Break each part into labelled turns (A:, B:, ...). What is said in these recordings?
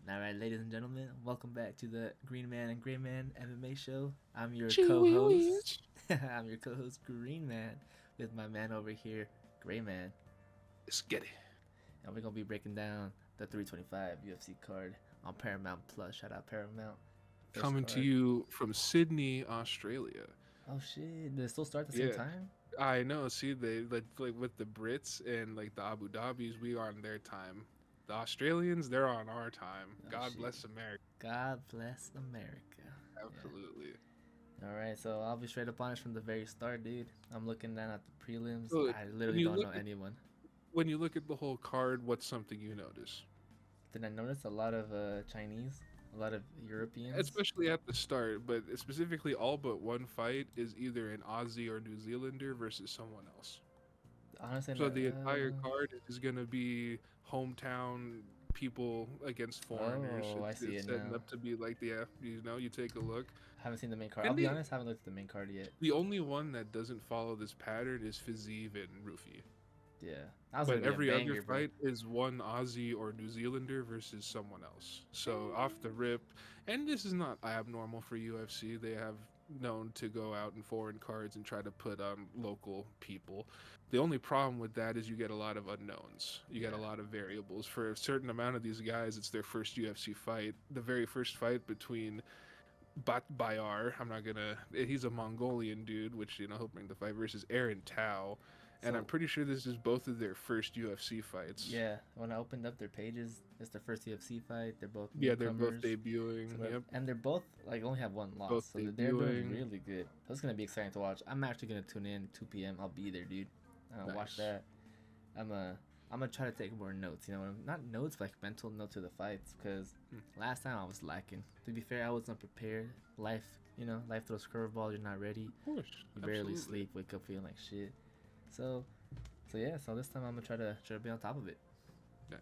A: All right, ladies and gentlemen, welcome back to the Green Man and Gray Man MMA show. I'm your
B: Gee
A: co-host.
B: whiz.
A: I'm your co-host Green Man with my man over here, Gray Man,
B: Let's get it.
A: and we're gonna be breaking down the 325 UFC card on Paramount Plus. Shout out Paramount. First
B: Coming to
A: card.
B: you from Sydney, Australia.
A: Oh shit! Did it still start at the same
B: Yeah,
A: time?
B: I know. See, they like with the Brits and like the Abu Dhabis, we are on their time. The Australians, they're on our time.
A: Oh
B: God
A: shit!
B: bless America.
A: God bless America. Yeah.
B: Absolutely.
A: All right, so I'll be straight up honest from the very start, dude. I'm looking down at the prelims.
B: So
A: I
B: when
A: literally
B: you
A: don't
B: look
A: know
B: at
A: anyone.
B: the whole card, what's something you notice?
A: Did I notice a lot of Chinese, a lot of Europeans?
B: Especially at the start, but specifically all but one fight is either an Aussie or New Zealander versus someone else.
A: Honestly,
B: So the entire card is gonna be hometown people against foreigners.
A: oh, I see
B: It's
A: it
B: setting
A: now.
B: up to be like, yeah, you take a look.
A: Haven't seen the main card. I'll
B: And
A: be honest, haven't looked at the main card yet.
B: the only one that doesn't follow this pattern is Fiziv and Rufy.
A: Yeah, that was gonna
B: But
A: be a
B: every other
A: banger, bro.
B: fight is one Aussie or New Zealander versus someone else. So off the rip, and this is not abnormal for UFC. They have known to go out in foreign cards and try to put on local people. The only problem with that is you get a lot of unknowns. You get a
A: Yeah,
B: lot of variables. For a certain amount of these guys, it's their first UFC fight. The very first fight between Bat Bayar, I'm not gonna. He's a Mongolian dude, which he'll bring the fight versus Aaron Tao, and I'm
A: so
B: pretty sure this is both of their first UFC fights.
A: yeah, when I opened up their pages, it's their first UFC fight. They're both
B: Yeah, they're both
A: newcomers.
B: debuting.
A: So
B: Yep,
A: and they're both like only have one loss,
B: both
A: so they're doing
B: debuting.
A: really good. So it's gonna be exciting to watch. I'm actually gonna tune in 2 p.m. I'll be there, dude. I'm gonna watch
B: Nice.
A: that. I'm a I'm gonna try to take more notes. Not notes, but like mental notes of the fights. Cause
B: Hmm.
A: last time I was lacking. To be fair, I wasn't prepared. Life throws curveballs. You're not ready.
B: Of course,
A: You barely
B: absolutely.
A: sleep. Wake up feeling like shit. So, so yeah. So this time I'm gonna try to be on top of it.
B: Nice.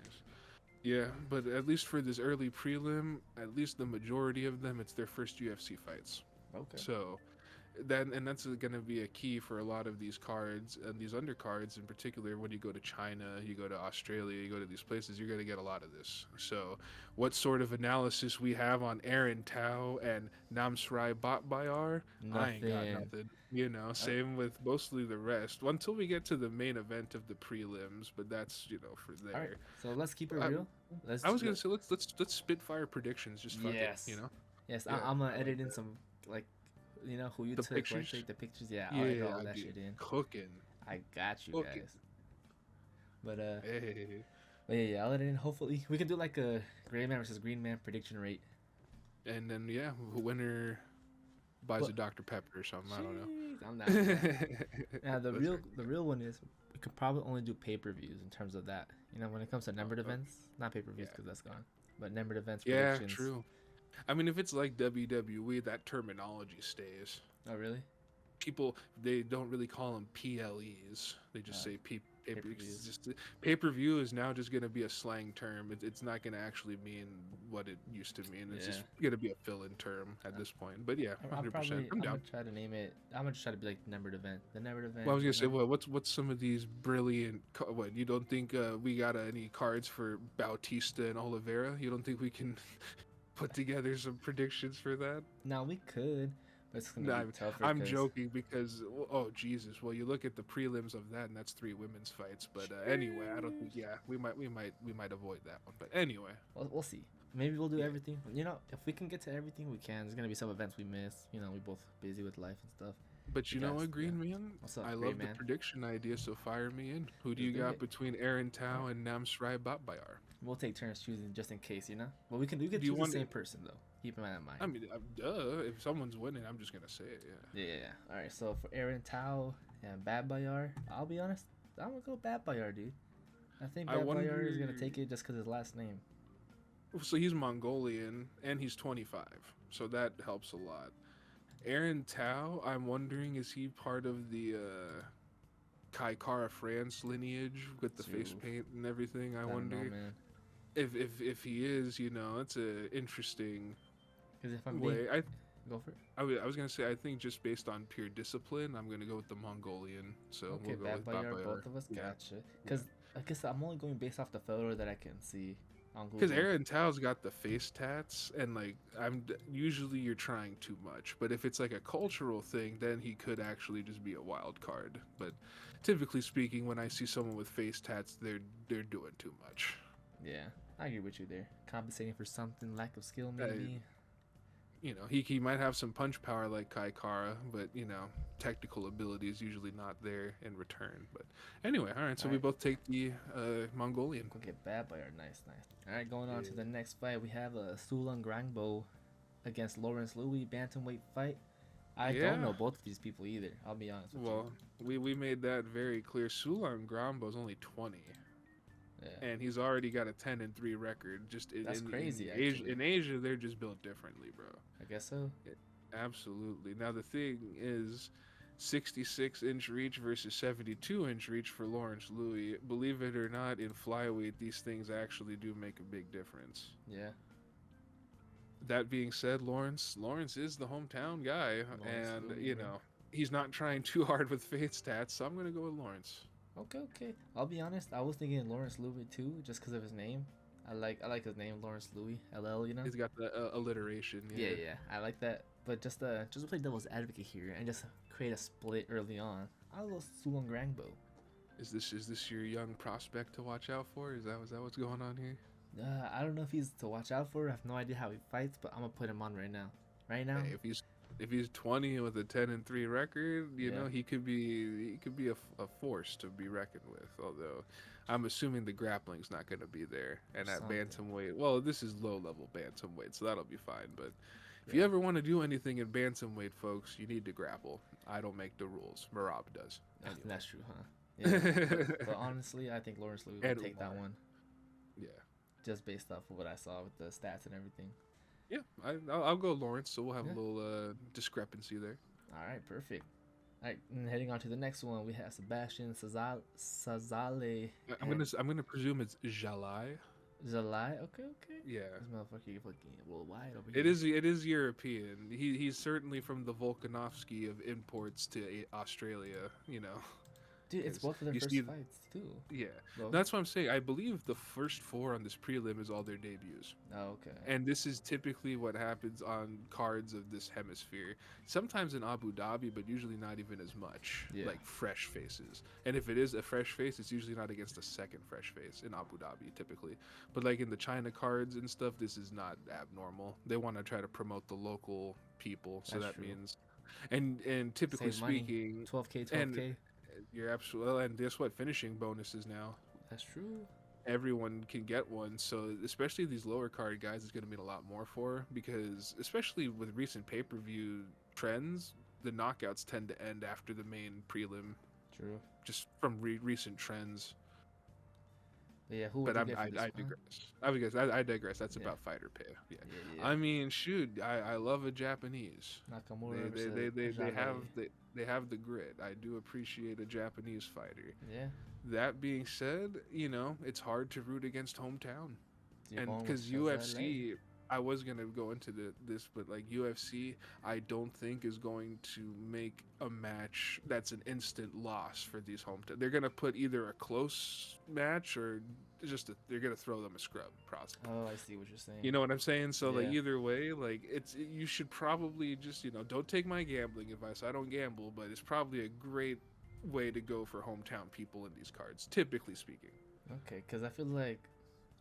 B: Yeah, but at least for this early prelim, at least the majority of them, it's their first UFC fights.
A: Okay.
B: So that's going to be a key for a lot of these cards and these undercards in particular. When you go to China, you go to Australia, you go to these places, you're going to get a lot of this. So what sort of analysis we have on Aaron Tao and Namsrai Botbayar, I ain't got
A: Nothing.
B: nothing.
A: Uh,
B: Same with mostly the rest until we get to the main event of the prelims, but that's for
A: all right.
B: there.
A: So let's keep it
B: I,
A: real. Let's
B: I was gonna
A: let,
B: say let's spitfire predictions. Just fuck it,
A: yes. Yes,
B: Yeah,
A: I'm gonna
B: I like
A: edit in
B: that.
A: some like, who you
B: The
A: took, where I
B: pictures.
A: take the pictures. Yeah, I'll edit
B: Yeah,
A: all
B: I'd
A: that
B: be
A: shit in.
B: cooking.
A: I got you
B: Cooking.
A: guys. But
B: Hey.
A: I'll edit in. Hopefully, we can do like a Gray Man versus Green Man prediction rate.
B: And then yeah, winner buys
A: But
B: a Dr. Pepper or something. I don't
A: jeez, I'm not for that.
B: know.
A: Yeah, the
B: That's
A: real
B: right.
A: the real one is we could probably only do pay-per-views in terms of that. When it comes to numbered
B: Okay.
A: events, not pay-per-views
B: Yeah.
A: because that's gone, but numbered events
B: Yeah,
A: predictions.
B: true. I mean, if it's like WWE, that terminology stays.
A: Oh really?
B: People they don't really call them PLEs. They just say pay per
A: Pay-per-views.
B: just pay per view is now just gonna be a slang term. It's not gonna actually mean what it used to mean. It's
A: Yeah.
B: just gonna be a fill-in term at this point. But yeah,
A: I'll
B: 100%.
A: probably
B: I'm
A: I'm gonna
B: down.
A: try to name it. I'm gonna try to be like numbered event. The numbered event.
B: Well, I was gonna say, well, what's some of these brilliant? What you don't think we got any cards for Bautista and Oliveira? You don't think we can put together some predictions for that?
A: Now we could, but it's gonna
B: No,
A: be tougher
B: I'm
A: because
B: joking because oh Jesus! Well, you look at the prelims of that, and that's 3 women's fights. But anyway, I don't think. Yeah, we might avoid that one. But anyway,
A: we'll see. Maybe we'll do
B: yeah,
A: everything. If we can get to everything, we can. There's gonna be some events we miss. We both busy with life and stuff.
B: but you know
A: Because
B: what,
A: yeah.
B: Green Man?
A: What's up,
B: I
A: great
B: love the
A: man?
B: prediction idea, so fire me in. Who do
A: Let's
B: you
A: do
B: got
A: it.
B: between Aaron
A: All right.
B: Tao and Namsrai Botbayar?
A: We'll take turns choosing just in case. But we could
B: Do you
A: choose the
B: want
A: same
B: it?
A: person though. Keep in mind.
B: I mean, duh. If someone's winning, I'm just gonna say it. Yeah.
A: Yeah. All right. So for Aaron Tao and Bad Bayar, I'll be honest. I'm gonna go Bad Bayar, dude. I think
B: I
A: Bad Bayar is gonna
B: wonder.
A: take it just because his last name.
B: So he's Mongolian and he's 25, so that helps a lot. Aaron Tao, I'm wondering, is he part of the Kai Kara France lineage with the face
A: Oof,
B: paint and everything? I
A: I don't know,
B: wonder
A: man.
B: if he is. That's a interesting
A: Because if I'm being
B: way.
A: go for it.
B: I was gonna say I think just based on pure discipline, I'm gonna go with the Mongolian. So
A: Okay,
B: we'll go
A: Bad
B: with
A: Bayar,
B: Babayar.
A: both of us.
B: Yeah,
A: Gotcha.
B: yeah.
A: Because I guess I'm only going based off the photo that I can see. on
B: Because
A: Google.
B: Aaron Tao's got the face tats, and like usually you're trying too much. But if it's like a cultural thing, then he could actually just be a wild card. But typically speaking, when I see someone with face tats, they're doing too much.
A: Yeah, I agree with you there. Compensating for something, lack of skill,
B: Uh,
A: maybe.
B: he might have some punch power like Kai Kara, but technical ability is usually not there in return. But anyway, all right. So
A: All
B: we
A: right,
B: both take the Mongolian.
A: go get bad by our nice, nice. All right, going on to
B: Yeah.
A: the next fight, we have a Sulan Grangbo against Lawrence Louis bantamweight fight. I don't
B: Yeah.
A: know both of these people either. I'll be honest with
B: Well, we made that very clear. Sulan Grambo's only 20.
A: you. Yeah,
B: And he's already got a 10-3 record. Just
A: that's crazy.
B: Asia,
A: Actually,
B: in Asia, they're just built differently, bro.
A: I guess so.
B: Absolutely. Now the thing is, 66-inch reach versus 72-inch reach for Lawrence Louis. Believe it or not, in flyweight, these things actually do make a big difference.
A: Yeah,
B: That being said, Lawrence is the hometown guy, and
A: Louis, bro.
B: he's not trying too hard with fate stats, so I'm gonna go with Lawrence.
A: Okay. I'll be honest. I was thinking Lawrence Louis too, just because of his name. I like his name, Lawrence Louis, LL. You know.
B: He's got the alliteration.
A: Yeah. I like that. But just to play devil's advocate here and just create a split early on, I'll go Sulan Grangbo.
B: Is this your young prospect to watch out for? Is that what's going on here?
A: I don't know if he's to watch out for. I have no idea how he fights, but I'm gonna put him on right now. Right now.
B: Hey, if he's 20 with a 10-3 record, you know he could be a force to be reckoned with. Although, I'm assuming the grappling's not going to be there, and at
A: Something.
B: bantamweight, well, this is low level bantamweight, so that'll be fine. But if you ever want to do anything in bantamweight, folks, you need to grapple. I don't make the rules. Marab does. Anyway.
A: That's true, huh? Yeah. but honestly, I think Lawrence Louis will take that one.
B: Yeah.
A: Just based off of what I saw with the stats and everything.
B: Yeah, I'll go Lawrence, so we'll have
A: Yeah.
B: a little discrepancy there.
A: All right, perfect. All right, and heading on to the next one, we have Sebastian Sazale.
B: I'm gonna presume it's Jalai.
A: Zalai. Okay.
B: Yeah.
A: This motherfucker fucking worldwide over here.
B: It is European. He's certainly from the Volkanovski of imports to Australia.
A: Dude, it's both of their
B: you
A: first
B: see-
A: fights too.
B: Yeah,
A: Bro.
B: that's what I'm saying. I believe the first four on this prelim is all their debuts.
A: Oh, okay.
B: And this is typically what happens on cards of this hemisphere. Sometimes in Abu Dhabi, but usually not even as much.
A: Yeah.
B: Like fresh faces. And if it is a fresh face, it's usually not against a second fresh face in Abu Dhabi, typically. But like in the China cards and stuff, this is not abnormal. They want to try to promote the local people. So
A: That's
B: that
A: true.
B: means, and typically
A: Save money.
B: speaking,
A: 12K.
B: and you're absolutely, well, and guess what? Finishing bonuses now.
A: That's true.
B: Everyone can get one, so especially these lower card guys is going to mean a lot more for, because especially with recent pay-per-view trends, the knockouts tend to end after the main prelim,
A: True.
B: just from recent trends.
A: But yeah, who would
B: But
A: you get for
B: I
A: this one?
B: digress. I digress. That's
A: Yeah.
B: about fighter pay. Yeah.
A: Yeah.
B: I mean, shoot, I love a Japanese.
A: Nakamura
B: They
A: versus
B: they have the grit. I do appreciate a Japanese fighter.
A: Yeah.
B: That being said, it's hard to root against hometown.
A: You're
B: And
A: going with
B: because
A: Sazale.
B: UFC, I was gonna go into this, but like UFC, I don't think is going to make a match that's an instant loss for these hometown. They're gonna put either a close match or they're gonna throw them a scrub process.
A: Oh, I see what you're saying.
B: You know what I'm saying? So like
A: Yeah.
B: either way, like you should probably just don't take my gambling advice. I don't gamble, but it's probably a great way to go for hometown people in these cards, typically speaking.
A: Okay, because I feel like,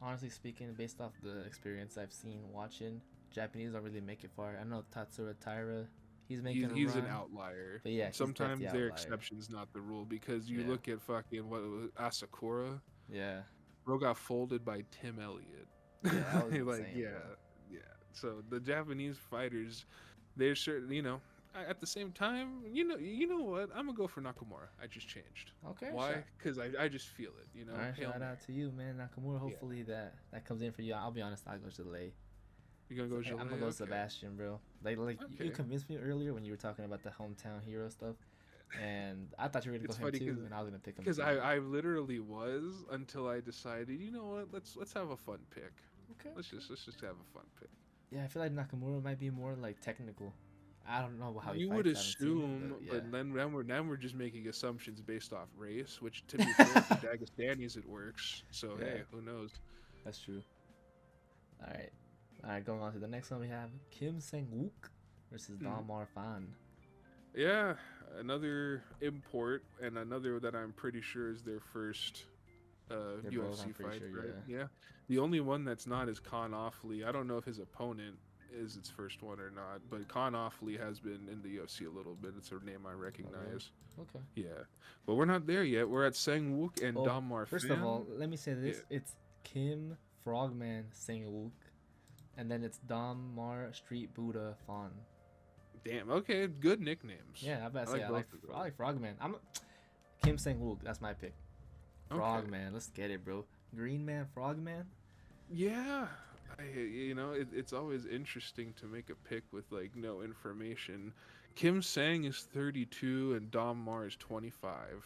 A: honestly speaking, based off the experience I've seen watching, Japanese don't really make it far. I know Tatsura Taira, he's making a
B: He's
A: run.
B: an outlier.
A: But yeah, he's
B: sometimes
A: definitely
B: their
A: outlier.
B: exception's not the rule, because you
A: Yeah.
B: look at fucking Asakura,
A: Yeah.
B: bro got folded by Tim Elliott.
A: Yeah, that was
B: like
A: insane,
B: yeah,
A: bro.
B: yeah. So the Japanese fighters, they're certain, at the same time, you know what? I'm gonna go for Nakamura. I just changed.
A: Okay.
B: Why? Because I just feel it.
A: All right,
B: Hail
A: shout
B: Mary.
A: out to you, man. Nakamura, hopefully that comes in for you. I'll be honest, I'll go Jalei.
B: You're gonna go.
A: I'm gonna
B: Jalais?
A: go
B: Okay.
A: Sebastian, bro. Like you
B: Okay.
A: convinced me earlier when you were talking about the hometown hero stuff, and I thought you were gonna
B: It's
A: go him
B: funny
A: too,
B: 'cause-
A: and I was gonna pick him.
B: Because
A: too.
B: I literally was, until I decided, you know what? Let's have a fun pick.
A: Okay.
B: Let's just have a fun pick.
A: Yeah, I feel like Nakamura might be more like technical. I don't know how he
B: You
A: fights.
B: would
A: I haven't seen
B: assume,
A: it,
B: but
A: yeah.
B: then we're just making assumptions based off race, which to be fair, for Dagestanis it works. So
A: Yeah.
B: hey, who knows?
A: That's true. All right. All right, going on to the next one, we have Kim Sang-wook versus Dalmar Fan.
B: Yeah, another import and another that I'm pretty sure is their first
A: They're both,
B: UFC
A: I'm pretty
B: fight,
A: sure,
B: right?
A: yeah.
B: Yeah. The only one that's not is Khan Offley. I don't know if his opponent is its first one or not, but Khan Offley has been in the UFC a little bit. It's a name I recognize.
A: Okay.
B: Yeah. But we're not there yet. We're at Sang-wook and Dalmar
A: First
B: Fan.
A: of all, let me say this.
B: Yeah.
A: It's Kim Frogman Sang-wook, and then it's Dalmar Street Buddha Fan.
B: Damn. Okay. Good nicknames.
A: Yeah, I bet I like Frogman. Kim Sang-wook. That's my pick. Frogman. Let's get it, bro. Green Man, Frogman.
B: Yeah. It's always interesting to make a pick with like no information. Kim Sang is 32 and Dom Mar is 25.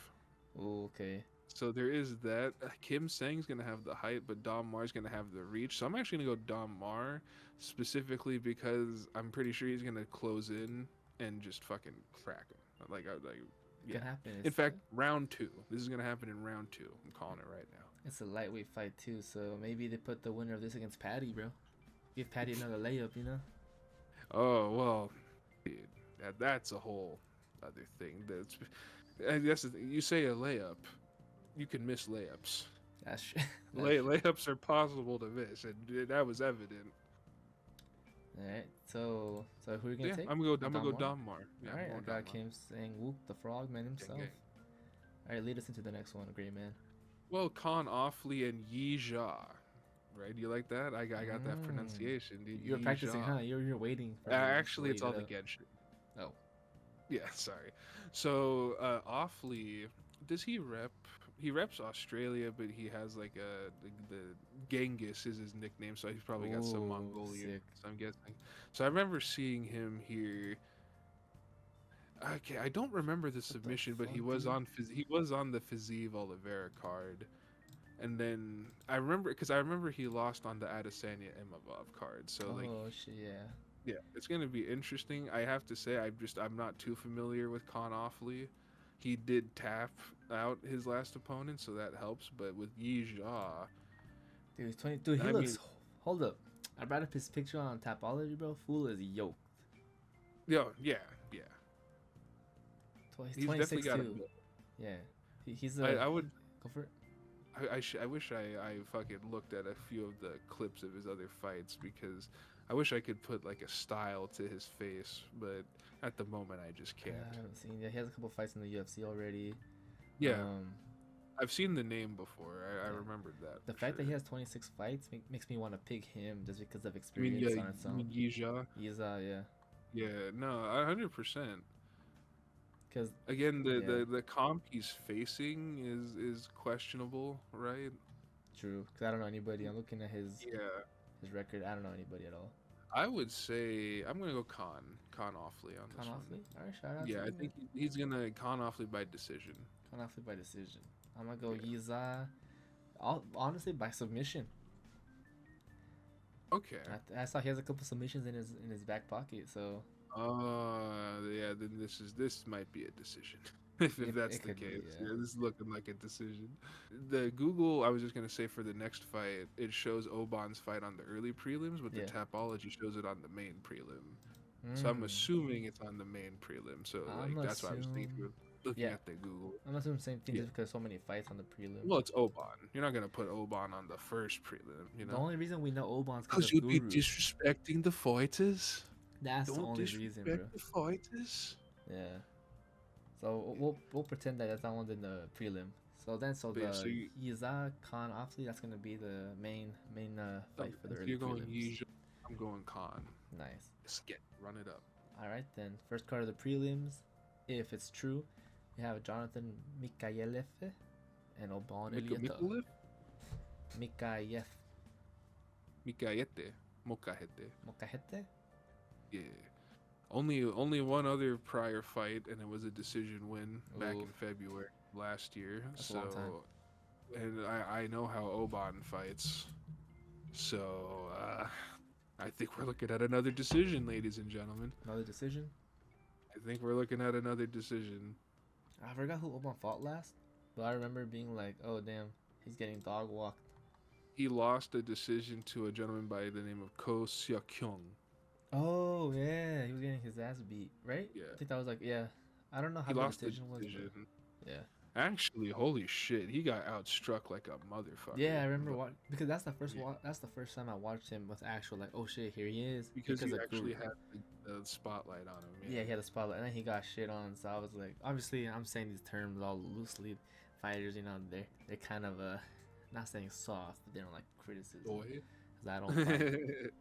A: Oh, okay.
B: So there is that. Kim Sang's gonna have the height, but Dom Mar's gonna have the reach. So I'm actually gonna go Dom Mar, specifically because I'm pretty sure he's gonna close in and just fucking crack him. Yeah.
A: Can happen.
B: In fact, round 2. This is gonna happen in round 2. I'm calling it right now.
A: It's a lightweight fight too, so maybe they put the winner of this against Patty, bro. Give Patty another layup, you know?
B: Oh well, dude, that's a whole other thing. I guess you say a layup, you can miss layups.
A: That's true.
B: Layups are possible to miss, and that was evident.
A: All right, so who are you gonna take?
B: I'm gonna go Dom Mar. Yeah,
A: all right, I got Kim Sang-wook, the Frogman himself.
B: Gang.
A: All right, lead us into the next one, great man.
B: Well, Khan Offley and Yi Jia, right? You like that? I got that pronunciation, dude.
A: You're practicing, huh? You're waiting.
B: Actually, it's all the Genshin.
A: Oh.
B: Yeah, sorry. So Offley, does he rep? He reps Australia, but he has like the Genghis is his nickname, so he's probably got some Mongolian.
A: Sick.
B: So I'm guessing. So I remember seeing him here. Okay, I don't remember the submission, but he was on the Fiziev Oliveira card, and then I remember he lost on the Adesanya Imavov card. So
A: shit, yeah.
B: Yeah, it's gonna be interesting. I have to say, I'm not too familiar with Khan Offley. He did tap out his last opponent, so that helps. But with Yi Jia,
A: dude, he's 20. Dude, he looks. Hold up, I brought up his picture on Tapology, bro. Fool is yoked.
B: Yeah.
A: He's 26 too. Yeah, he's.
B: I would
A: go for it.
B: I wish I fucking looked at a few of the clips of his other fights, because I wish I could put like a style to his face, but at the moment I just can't.
A: I haven't seen. Yeah, he has a couple fights in the UFC already.
B: Yeah, I've seen the name before. I remembered that.
A: The fact that he has 26 fights makes me want to pick him just because of experience on its own.
B: Yi Jia?
A: Yeah.
B: Yeah, no, 100%.
A: Because
B: again, the comp he's facing is questionable, right?
A: True. Because I don't know anybody. I'm looking at his record. I don't know anybody at all.
B: I would say I'm gonna go Khan Offley on this one.
A: All right, shout out.
B: Yeah, I think he's gonna Khan Offley by decision.
A: Khan Offley by decision. I'm gonna go Yiza. Honestly, by submission.
B: Okay.
A: I saw he has a couple submissions in his back pocket, so.
B: Yeah. Then this might be a decision. if that's the case. Yeah, this is looking like a decision. The Google, I was just gonna say, for the next fight, it shows Oban's fight on the early prelims, but the Tapology shows it on the main prelim. So I'm assuming it's on the main prelim. So that's what I was thinking. Looking at the Google,
A: I'm assuming the same thing just because so many fights on the prelim.
B: Well, it's Oban. You're not gonna put Oban on the first prelim, you know.
A: The only reason we know Oban's
B: because you'd be disrespecting the fighters.
A: That's the only reason, bro.
B: The fighters.
A: Yeah. So we'll pretend that that's not one in the prelim. So Yiza Khan Offley, that's gonna be the main fight for the early
B: you're going
A: prelims.
B: I'm going Khan.
A: Nice.
B: Run it up.
A: All right then. First card of the prelims, if it's true, you have Jonathan Mikhailov and Oban Ilyetov. Mokahete.
B: Yeah. Only one other prior fight, and it was a decision win back in February last year.
A: That's a long time.
B: And I know how Oban fights, so I think we're looking at another decision, ladies and gentlemen.
A: Another decision?
B: I think we're looking at another decision.
A: I forgot who Oban fought last, but I remember being like, "Oh damn, he's getting dog walked."
B: He lost a decision to a gentleman by the name of Ko Seok-kyung.
A: Oh yeah, he was getting his ass beat, right?
B: Yeah.
A: I think that was like, yeah. I don't know how
B: He
A: the
B: lost the
A: decision was,
B: decision.
A: but yeah.
B: Actually, holy shit, he got outstruck like a motherfucker.
A: Yeah, I remember because that's the first that's the first time I watched him with actual like, oh shit, here he is.
B: Because he
A: of
B: actually
A: Guru.
B: had the spotlight on him.
A: Yeah, he had a spotlight, and then he got shit on. So I was like, obviously, I'm saying these terms all loosely. Fighters, you know, they're kind of not saying soft, but they don't like criticism.
B: Boy,
A: because I don't fight.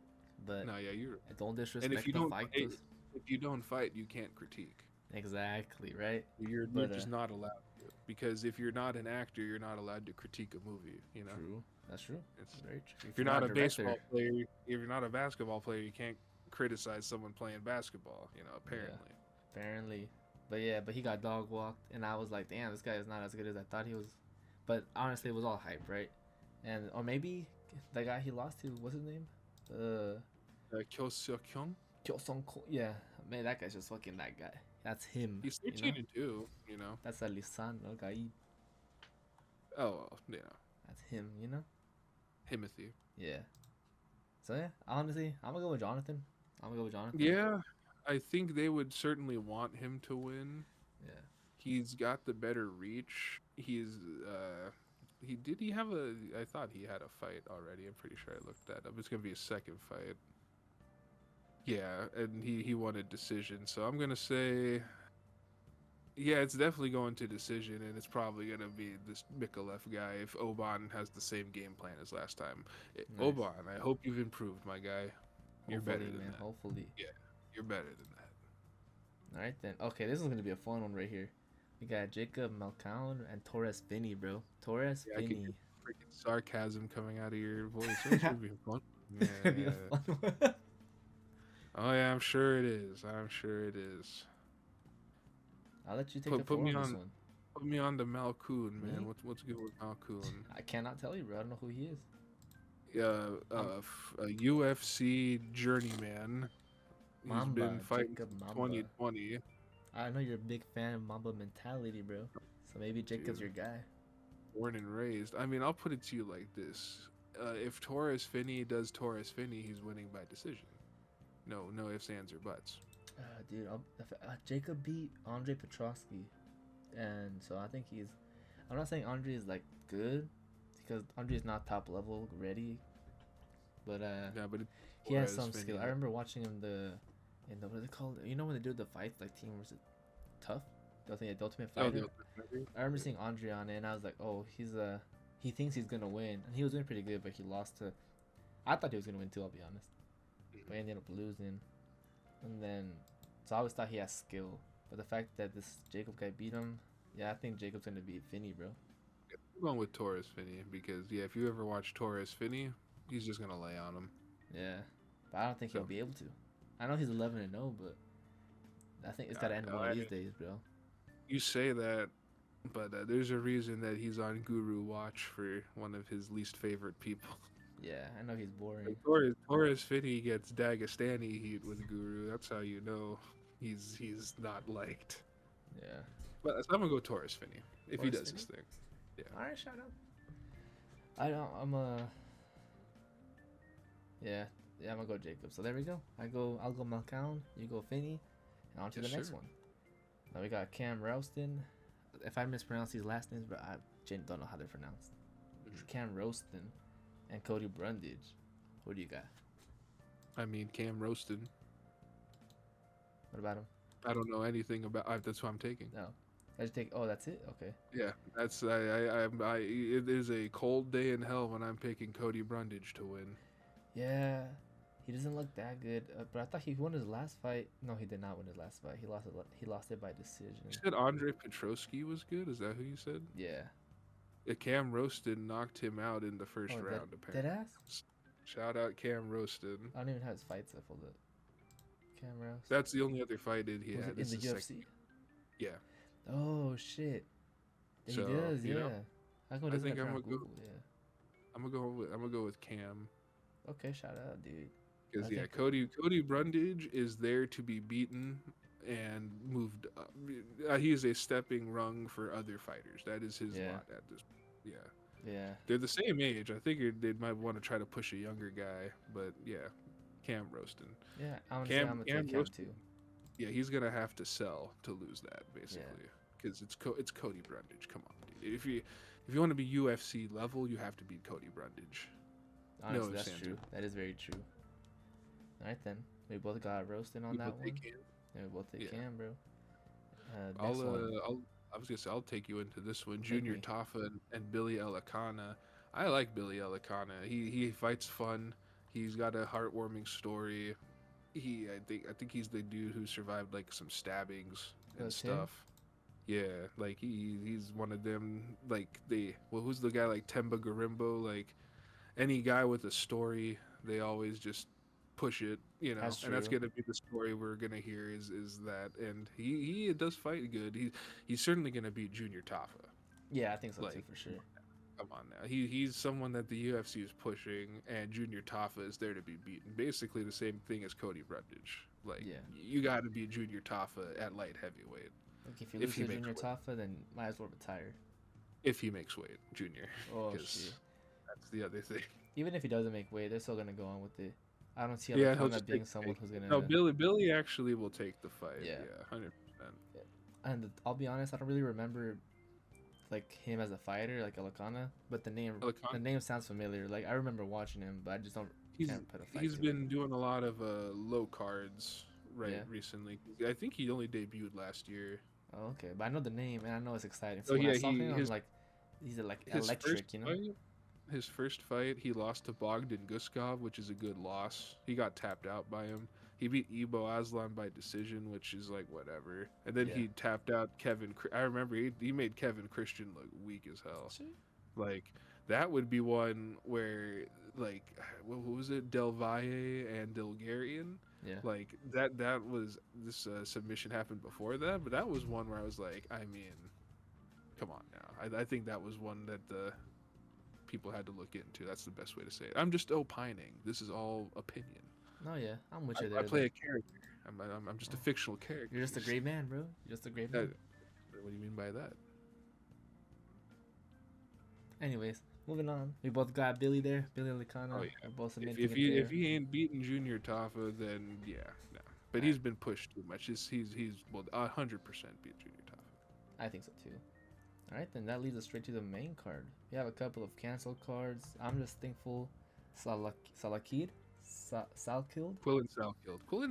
A: But
B: no, yeah, you're.
A: don't disrespect
B: And if you
A: the
B: don't
A: fight.
B: fight, if you don't fight, you can't critique.
A: Exactly right.
B: You're just not allowed to, because if you're not an actor, you're not allowed to critique a movie. You know.
A: True. That's true. It's very true.
B: If you're not a baseball player, if you're not a basketball player, you can't criticize someone playing basketball. You know, apparently.
A: Yeah, apparently. But yeah, but he got dog walked, and I was like, damn, this guy is not as good as I thought he was. But honestly, it was all hype, right? And or maybe the guy he lost to, what's his name?
B: Kyo Seok-kyung.
A: Yeah, man, that guy's just fucking that guy. That's him.
B: He's 13-2, you know.
A: That's a Lisandro guy.
B: Oh, well, yeah.
A: That's him, you know.
B: Timothy.
A: Yeah. So yeah, honestly, I'm gonna go with Jonathan.
B: Yeah, I think they would certainly want him to win.
A: Yeah.
B: He's got the better reach. He's he have a I thought he had a fight already. I'm pretty sure I looked that up. It's gonna be a second fight. Yeah, and he won a decision. So I'm gonna say, yeah, it's definitely going to decision, and it's probably gonna be this Mikolev guy if Oban has the same game plan as last time. Nice. Oban, I hope you've improved, my guy. You're better than that.
A: Hopefully.
B: Yeah, you're better than that.
A: All right then. Okay, this is gonna be a fun one right here. We got Jacob Malkoun and Torres Finney, bro. Torres Finney.
B: Freaking sarcasm coming out of your voice. That should be fun. Yeah. Oh yeah, I'm sure it is.
A: I'll let you take the floor on this one.
B: Put me on to Malkoun, man. What's good with Malkoun?
A: I cannot tell you, bro. I don't know who he is.
B: A UFC journeyman. He's been fighting 2020.
A: I know you're a big fan of Mamba mentality, bro. So maybe Jacob's your guy.
B: Born and raised. I mean, I'll put it to you like this: if Torres Finney does Torres Finney, he's winning by decision. No ifs, ands, or buts.
A: Dude, Jacob beat Andre Petrosky, and so I think he's. I'm not saying Andre is like good, because Andre is not top level ready, but
B: but
A: he has some skill. I remember watching him in the what is it called? You know when they do the fights like Team versus Tough, the Ultimate Fighter. I remember seeing Andre on it, and I was like, oh, he thinks he's gonna win, and he was doing pretty good, but he lost to. I thought he was gonna win too. I'll be honest. But he ended up losing, and then so I always thought he has skill, but the fact that this Jacob guy beat him, yeah, I think Jacob's gonna beat Finney, bro.
B: I'm going with Torres Finney because if you ever watch Torres Finney, he's just gonna lay on him.
A: Yeah, but I don't think he'll be able to. I know he's 11-0, but I think it's gotta end one of these days, bro.
B: You say that, but there's a reason that he's on Guru Watch for one of his least favorite people.
A: Yeah, I know he's boring.
B: Torres Finney gets Dagestani heat with Guru. That's how you know he's not liked.
A: Yeah.
B: But I'm gonna go Torres Finney if he does his thing. Yeah.
A: All right, shout out. I'm gonna go Jacob. So there we go. I'll go Malkoun. You go Finney, and on to the next one. Now we got Cam Rowston. If I mispronounce these last names, but I don't know how they're pronounced. Cam Rowston and Cody Brundage. Who do you got?
B: I mean, Cam Rowston.
A: What about him?
B: I don't know anything about. That's who I'm taking.
A: No, I just take. Oh, that's it. Okay.
B: Yeah, that's I. It is a cold day in hell when I'm picking Cody Brundage to win.
A: Yeah, he doesn't look that good. But I thought he won his last fight. No, he did not win his last fight. He lost it by decision.
B: You said Andre Petrosky was good. Is that who you said?
A: Yeah.
B: Cam Rowston knocked him out in the first round, apparently.
A: Deadass?
B: Shout out Cam Rowston.
A: I don't even have his fights up. Hold up. Cam Rowston.
B: That's the only other fight he had.
A: In the UFC?
B: Yeah.
A: Oh, shit. Yeah,
B: so,
A: he does, yeah.
B: I think I'm gonna go with Cam.
A: Okay, shout out, dude.
B: Because Cody Brundage is there to be beaten and moved up. He is a stepping rung for other fighters. That is his lot at this. Yeah.
A: Yeah.
B: They're the same age. I think they might want to try to push a younger guy, but yeah, Cam roasting.
A: Yeah, honestly, I'm gonna take Cam too.
B: Yeah, he's gonna have to sell to lose that basically,
A: Yeah.
B: because it's Cody Brundage. Come on, dude. If you want to be UFC level, you have to beat Cody Brundage.
A: Honestly, that's true. That is very true. All right then, we both got roasted on that one. Yeah, we both take Cam, bro. Next one.
B: I was gonna say I'll take you into this one. Junior Tafa and Billy Elikana. I like Billy Elikana. He fights fun. He's got a heartwarming story. I think he's the dude who survived like some stabbings and stuff. Yeah, like he's one of them. Like who's the guy like Temba Garimbo? Like any guy with a story, they always just push it, you know. And that's gonna be the story we're gonna hear is that. And he does fight good. He's certainly gonna beat Junior Tafa.
A: Yeah, I think so too, for sure.
B: Come on now, he's someone that the UFC is pushing, and Junior Tafa is there to be beaten. Basically the same thing as Cody Brundage. Like you got to beat Junior Tafa at light heavyweight.
A: Like if you lose to Junior Tafa, then might as well retire.
B: If he makes weight, Junior.
A: Oh shit.
B: That's the other thing.
A: Even if he doesn't make weight, they're still gonna go on with it. I don't see Elikana being someone who's gonna.
B: No, Billy actually will take the fight. Yeah, 100%.
A: And I'll be honest, I don't really remember like him as a fighter, like Elikana, but the name sounds familiar. Like I remember watching him, but I just can't put a fight.
B: He's been doing a lot of low cards recently. I think he only debuted last year.
A: Oh, okay, but I know the name and I know it's exciting. So when I saw him, I'm like, he's like electric, you know.
B: His first fight, he lost to Bogdan Guskov, which is a good loss. He got tapped out by him. He beat Ibo Aslan by decision, which is like whatever. And then he tapped out Kevin. I remember he made Kevin Christian look weak as hell. Like that would be one where like what was it, Del Valle and Dilgarian?
A: Yeah.
B: Like that was this submission happened before that, but that was one where I was like, I mean, come on now. I think that was one that the people had to look into. That's the best way to say it. I'm just opining. This is all opinion.
A: No, yeah, I'm with you there.
B: I play a character. I'm just a fictional character.
A: You're just a great man, bro. You're just a great man.
B: What do you mean by that?
A: Anyways, moving on. We both got Billy there. Billy Elikana.
B: Oh, yeah.
A: Both
B: if he ain't beating Junior Tafa, then yeah, no. But he's been pushed too much. He's 100% beat Junior Tafa.
A: I think so too. All right, then that leads us straight to the main card. We have a couple of canceled cards. I'm just thankful Salakid. Salkilled?
B: Quillen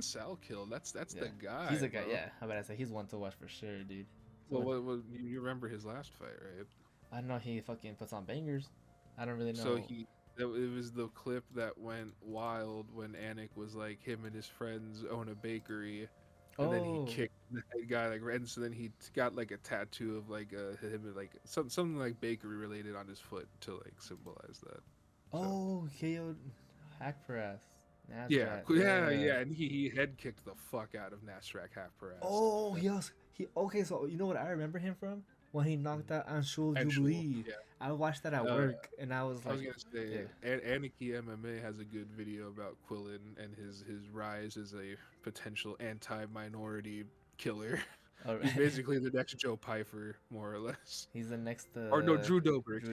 B: Salkilled. That's the guy.
A: He's a guy, yeah. How about I say he's one to watch for sure, dude.
B: So well, you remember his last fight, right?
A: I don't know. He fucking puts on bangers. I don't really know.
B: So it was the clip that went wild when Anik was like, him and his friends own a bakery, and then he kicked the guy like, and so then he got like a tattoo of like him like something like bakery related on his foot to like symbolize that.
A: So. KO'd Haqparast.
B: Yeah, and he head kicked the fuck out of Nasrat Haqparast.
A: Oh, okay, so you know what I remember him from? When he knocked out Anshul Jubilee. Yeah. I watched that at work, and I was like...
B: I was going to say, Aniki MMA has a good video about Quillen and his rise as a potential anti-minority killer. Right. He's basically the next Joe Pyfer, more or less.
A: He's the next...
B: or no, Drew Dober, He's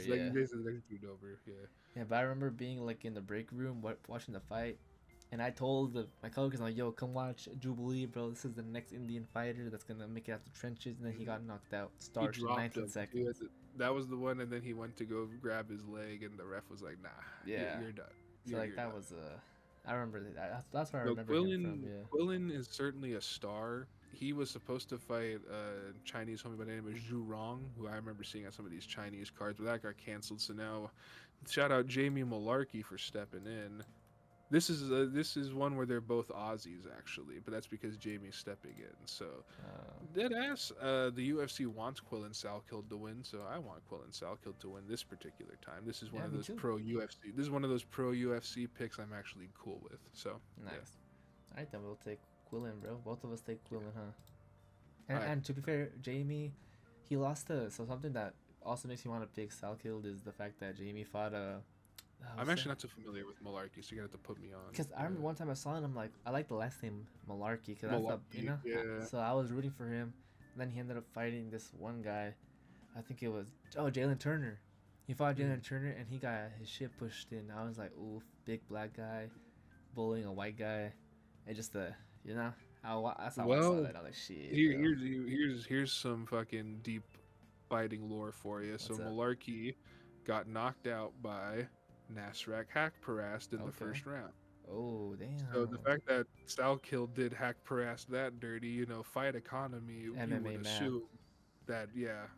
B: like basically the next Drew Dober,
A: Yeah, but I remember being like in the break room watching the fight, and I told my coworkers, like, yo, come watch Jubilee, bro. This is the next Indian fighter that's going to make it out the trenches. And then he got knocked out. Starched in 19 seconds.
B: That was the one, and then he went to go grab his leg, and the ref was like, nah, you're done.
A: So, like, that was I remember that. That's what I remember him from,
B: Quillen is certainly a star. He was supposed to fight a Chinese homie by the name of Zhu Rong, who I remember seeing on some of these Chinese cards, but that got canceled. So now, shout out Jamie Malarkey for stepping in. This is one where they're both Aussies actually, but that's because Jamie's stepping in. So, dead ass. The UFC wants Quillen Salkilled to win, so I want Quillen Salkilled to win this particular time. This is one of those pro UFC. This is one of those pro UFC picks I'm actually cool with. So
A: nice. Yeah. All right, then we'll take Quillen, bro. Both of us take Quillen, huh? And to be fair, Jamie, he lost to something that also makes me want to pick Salkilled is the fact that Jamie fought
B: I'm actually not too familiar with Malarkey, so you're gonna have to put me on.
A: Because I remember one time I saw him, I'm like, I like the last name Malarkey, because so I was rooting for him. And then he ended up fighting this one guy. I think it was Jalen Turner. He fought Jalen Turner, and he got his shit pushed in. I was like, oof, big black guy bullying a white guy, and just you know, that's how I saw
B: Well,
A: that. I was like, shit, bro.
B: here's some fucking deep fighting lore for you. So
A: What's up?
B: Malarkey got knocked out by Nasrak Hakparast in the first round.
A: Oh, damn.
B: So the fact that Stylekill did Hakparast that dirty, you know, fight economy, you
A: MMA
B: would
A: math.
B: assume that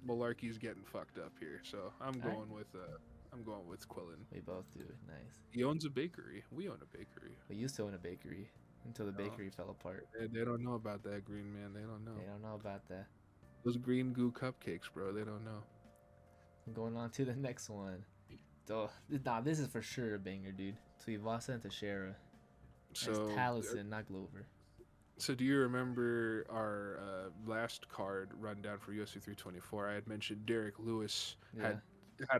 B: Malarkey's getting fucked up here. So I'm going with Quillen.
A: We both do. Nice.
B: He owns a bakery. We own a bakery.
A: We used to own a bakery until the bakery fell apart.
B: They don't know about that, Green Man. They don't know.
A: They don't know about that.
B: Those green goo cupcakes, bro. They don't know.
A: Going on to the next one. Nah, this is for sure a banger, dude. Tuivasa and Teixeira.
B: So
A: Taliesin, not Glover.
B: So do you remember our last card rundown for UFC 324? I had mentioned Derek Lewis had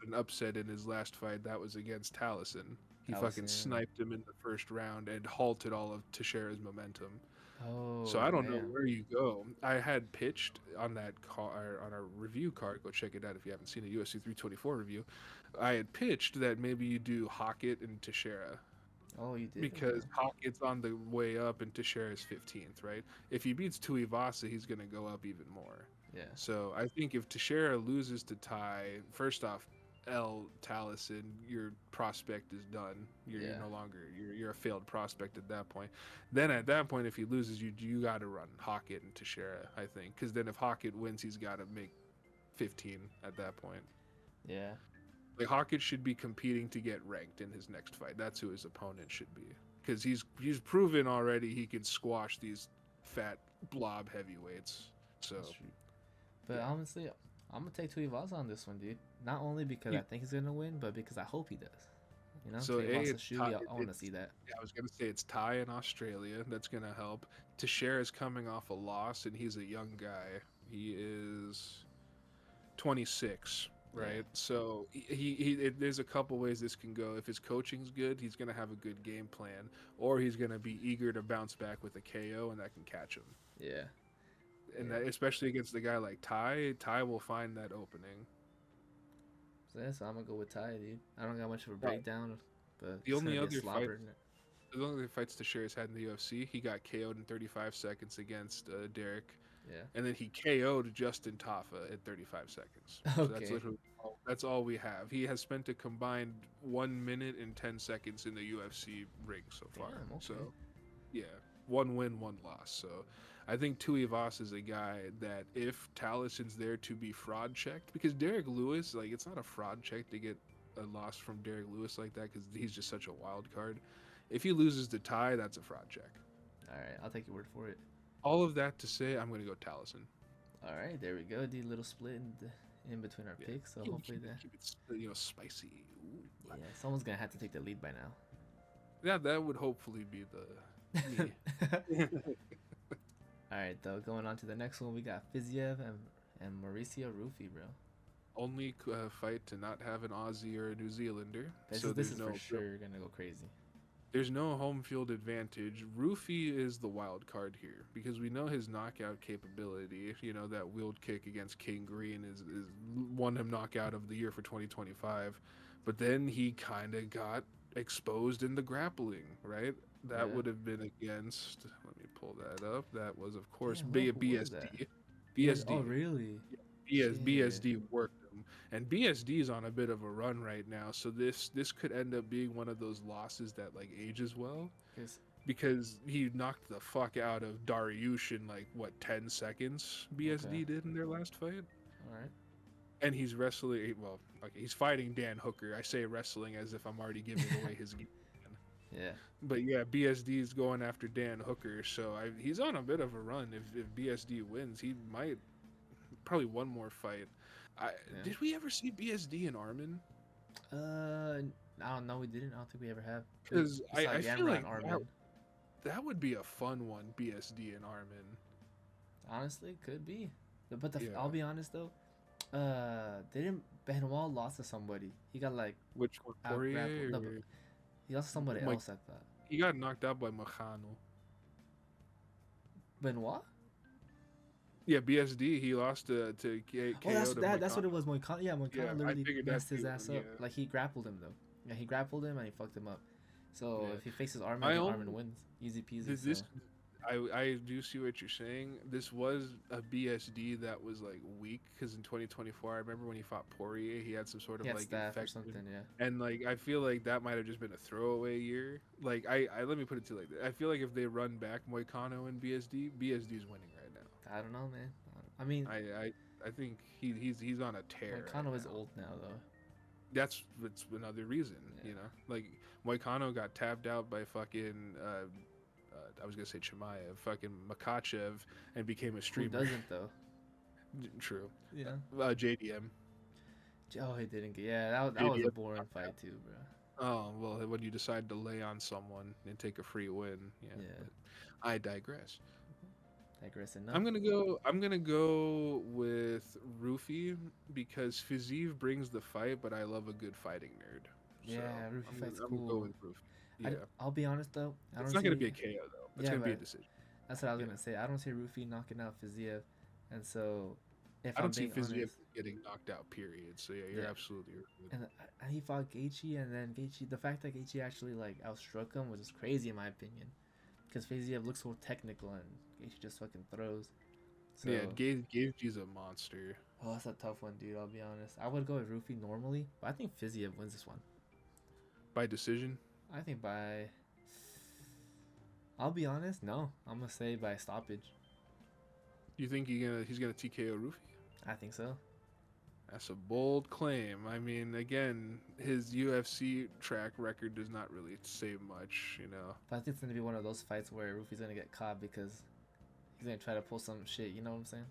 B: an upset in his last fight. That was against Taliesin. He fucking sniped him in the first round and halted all of Teixeira's momentum.
A: Oh,
B: so I don't know where you go. I had pitched on that on our review card. Go check it out if you haven't seen a UFC 324 review. I had pitched that maybe you do Hockett and Teixeira.
A: Oh, you did?
B: Because Hockett's on the way up and Teixeira's 15th, right? If he beats Tuivasa, he's going to go up even more.
A: Yeah.
B: So I think if Teixeira loses to Tai, first off, Taliesin, your prospect is done. You're no longer you're a failed prospect at that point. Then at that point, if he loses, you got to run Hockett and Teixeira, I think, because then if Hockett wins, he's got to make 15 at that point.
A: Yeah.
B: Like Hockett should be competing to get ranked in his next fight. That's who his opponent should be, because he's proven already he can squash these fat blob heavyweights. So,
A: but honestly, I'm gonna take Tuivasa on this one, dude. Not only because I think he's gonna win, but because I hope he does. You know,
B: so
A: I want to see that.
B: Yeah, I was gonna say it's Tai in Australia. That's gonna help. Teixeira's coming off a loss, and he's a young guy. He is 26. Right, yeah. So there's a couple ways this can go. If his coaching's good, he's gonna have a good game plan, or he's gonna be eager to bounce back with a KO, and that can catch him.
A: Yeah,
B: and that, especially against a guy like Tai will find that opening.
A: So I'm gonna go with Tai, dude. I don't got much of a breakdown, but
B: the only fights Teixeira's had in the UFC, he got KO'd in 35 seconds against Derek.
A: Yeah.
B: And then he KO'd Justin Tafa at 35 seconds. So that's all we have. He has spent a combined 1 minute and 10 seconds in the UFC ring so far.
A: Damn, okay.
B: So, yeah, 1 win, 1 loss. So, I think Tuivasa is a guy that if Taliesin's there to be fraud checked, because Derek Lewis, like, it's not a fraud check to get a loss from Derek Lewis like that because he's just such a wild card. If he loses to Tai, that's a fraud check.
A: All right, I'll take your word for it.
B: All of that to say, I'm going to go Taliesin.
A: All right, there we go. The little split in between our picks. So hopefully
B: keep it, spicy. Ooh.
A: Yeah, someone's going to have to take the lead by now.
B: Yeah, that would hopefully be me.
A: All right, though, going on to the next one, we got Fiziev and Mauricio Rufy, bro.
B: Only fight to not have an Aussie or a New Zealander.
A: This is for sure going to go crazy.
B: There's no home field advantage. Rufy is the wild card here because we know his knockout capability. You know, that wheeled kick against King Green is won him knockout of the year for 2025. But then he kind of got exposed in the grappling, right? That would have been against, let me pull that up. That was, of course, BSD. BSD.
A: Oh, really?
B: BSD worked him. And BSD is on a bit of a run right now, so this could end up being one of those losses that like ages well, because he knocked the fuck out of Dariush in 10 seconds. BSD did in their last fight.
A: All right.
B: And he's wrestling. Well, okay, he's fighting Dan Hooker. I say wrestling as if I'm already giving away his game.
A: Yeah.
B: But yeah, BSD is going after Dan Hooker, so he's on a bit of a run. If BSD wins, he might probably one more fight. Did we ever see BSD in Armin?
A: I don't know. We didn't. I don't think we ever have.
B: Because I feel like that would be a fun one. BSD and Armin.
A: Honestly, could be. But I'll be honest though. Didn't Benoit lost to somebody? He got
B: which one? Poirier?
A: No, he lost to somebody else. I thought
B: he got knocked out by Majano.
A: Benoit?
B: Yeah, BSD. He lost to
A: Oh, that's
B: KO to
A: that. That's what
B: Moicano.
A: it was. Moicano. Yeah,
B: Yeah,
A: Moicano
B: I
A: literally
B: figured that
A: messed his
B: too.
A: ass
B: Yeah,
A: up. Like he grappled him though. Yeah, he grappled him and he fucked him up. So
B: yeah.
A: if he faces Armin, I
B: I
A: think
B: only
A: Armin wins. Easy peasy.
B: this
A: So
B: I do see what you're saying. This was a BSD that was like weak because in 2024, I remember when he fought Poirier, he had some sort
A: he
B: of
A: had
B: like
A: staff or
B: infection,
A: something. Yeah.
B: and like I feel like that might have just been a throwaway year. Like I let me put it to you like that. I feel like if they run back Moicano and BSD's winning right now.
A: I don't know, man. I mean,
B: I think he's on a tear right
A: Moicano is
B: now.
A: old now though.
B: That's another reason,
A: Yeah.
B: like Moicano got tapped out by fucking I was gonna say Chimaev, fucking Makachev, and became a
A: Who
B: streamer.
A: doesn't though?
B: True.
A: Yeah.
B: JDM.
A: Oh, he didn't get. Yeah, that was a
B: JDM.
A: boring fight too, bro.
B: Oh well, when you decide to lay on someone and take a free win, yeah.
A: Yeah.
B: But I digress.
A: Digress enough.
B: I'm gonna go with Rufy because Fiziev brings the fight, but I love a good fighting nerd.
A: Yeah, Rufy fight's
B: I'm
A: cool.
B: gonna go with Rufy. Yeah.
A: I'll be honest though.
B: It's not gonna be a KO though. It's gonna be a decision.
A: That's what I was gonna say. I don't see Rufy knocking out Fiziev, and so if
B: I
A: I'm
B: don't see
A: being
B: Fiziev
A: honest,
B: getting knocked out. Period. So yeah, you're absolutely right.
A: and he fought Gaethje, and then Gaethje. The fact that Gaethje actually like outstruck him was just crazy in my opinion, because Fiziev looks so technical and Gaethje just fucking throws. So,
B: yeah, Gaethje's a monster.
A: Oh, that's a tough one, dude. I'll be honest. I would go with Rufy normally, but I think Fiziev wins this one.
B: By decision?
A: I think by. I'll be honest. No, I'm gonna say by stoppage.
B: You think he's gonna TKO Rufy?
A: I think so.
B: That's a bold claim. I mean, again, his UFC track record does not really say much,
A: But I think it's gonna be one of those fights where Rufy's gonna get caught because he's gonna try to pull some shit. You know what I'm saying?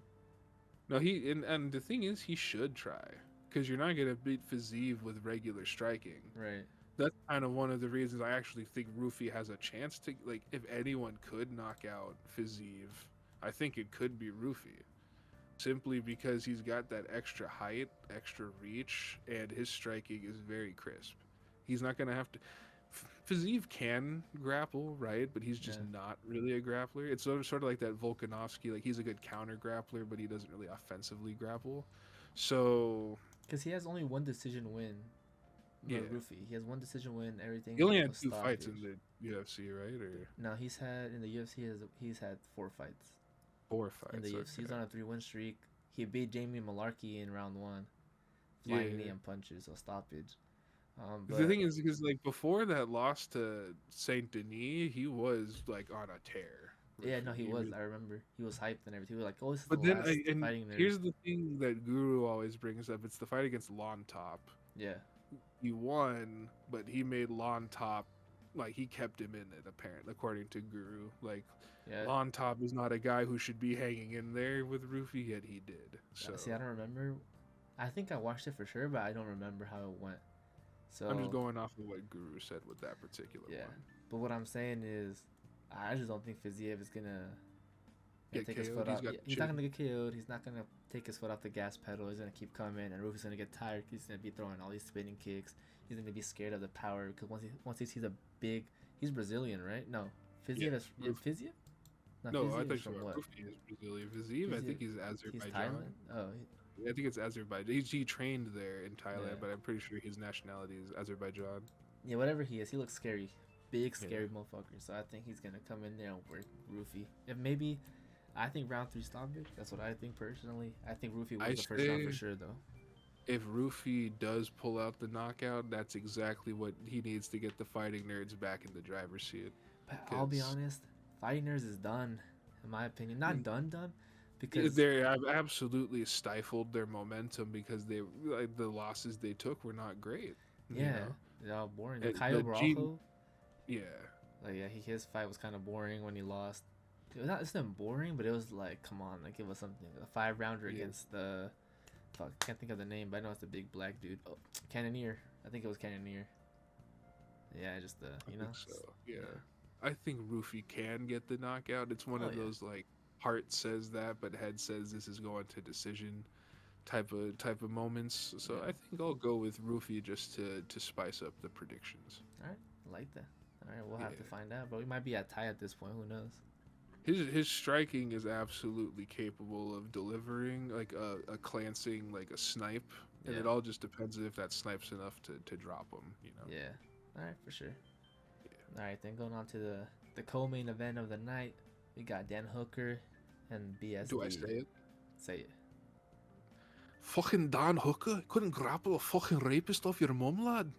B: No, and the thing is, he should try because you're not gonna beat Fiziev with regular striking.
A: Right.
B: That's kind of one of the reasons I actually think Rufy has a chance to, like, if anyone could knock out Fiziev, I think it could be Rufy. Simply because he's got that extra height, extra reach, and his striking is very crisp. He's not going to have to... Fiziev can grapple, right? But he's just not really a grappler. It's sort of like that Volkanovski. Like, he's a good counter grappler, but he doesn't really offensively grapple. So...
A: Because he has only one decision win. Yeah, Rufy. He has one decision win. Everything.
B: He only had 2 fights in the UFC, right? Or
A: no, he's had in the UFC. He's had 4 fights.
B: 4 fights
A: in the UFC. He's on a 3-win streak. He beat Jamie Malarkey in round 1, flying knee and punches, so stoppage.
B: The thing is, because like before that loss to Saint Denis, he was like on a tear.
A: Yeah, no, he was. I remember he was hyped and everything. He was like, "Oh, this is
B: but
A: the
B: then,
A: last fighting there."
B: Here's the thing that Guru always brings up: it's the fight against Lon Top.
A: Yeah,
B: he won, but he made Lon Top, like he kept him in it. Apparently, according to Guru, like Lon Top is not a guy who should be hanging in there with Rufy, yet he did. So
A: see, I don't remember. I think I watched it for sure, but I don't remember how it went. So
B: I'm just going off of what Guru said with that particular one.
A: But what I'm saying is, I just don't think Fiziev is gonna take his foot off. He's not gonna get KO'd. He's not gonna take his foot off the gas pedal. He's gonna keep coming, and Rufy's gonna get tired. He's gonna be throwing all these spinning kicks. He's gonna be scared of the power because once he sees a big, he's Brazilian, right? No, Fiziev is Fiziev.
B: No, I think Rufy is Brazilian. Fiziev, I think he's Azerbaijan.
A: He's Thailand? Oh.
B: I think it's Azerbaijan. He trained there in Thailand, but I'm pretty sure his nationality is Azerbaijan.
A: Yeah, whatever he is, he looks scary. Big, scary motherfucker. So I think he's going to come in there and work Rufy. If maybe, I think round 3 stoppage. That's what I think personally. I think Rufy wins the first round for sure, though.
B: If Rufy does pull out the knockout, that's exactly what he needs to get the fighting nerds back in the driver's seat.
A: But I'll be honest, fighting nerds is done, in my opinion. Not done, because
B: they absolutely stifled their momentum because the losses they took were not great.
A: They're all boring. The Caio Borralho, his fight was kind of boring when he lost. It's not boring, but it was like, come on, like give us something. A 5-rounder against the can't think of the name, but I know it's the big black dude. Oh, Cannonier. I think it was Cannonier. Yeah, just
B: I think Rufy can get the knockout. It's one of those like. Heart says that, but head says this is going to decision type of moments. So I think I'll go with Rufy just to spice up the predictions.
A: All right, I like that. All right, we'll have to find out, but we might be at tie at this point. Who knows?
B: his striking is absolutely capable of delivering like a glancing, like a snipe, and
A: Yeah.
B: it all just depends if that snipe's enough to drop him.
A: Yeah. All right, for sure.
B: Yeah.
A: All right, then going on to the co-main event of the night, we got Dan Hooker and
B: Do I
A: BSD.
B: say it?
A: Say it.
B: Fucking Dan Hooker couldn't grapple a fucking rapist off your mum, lad.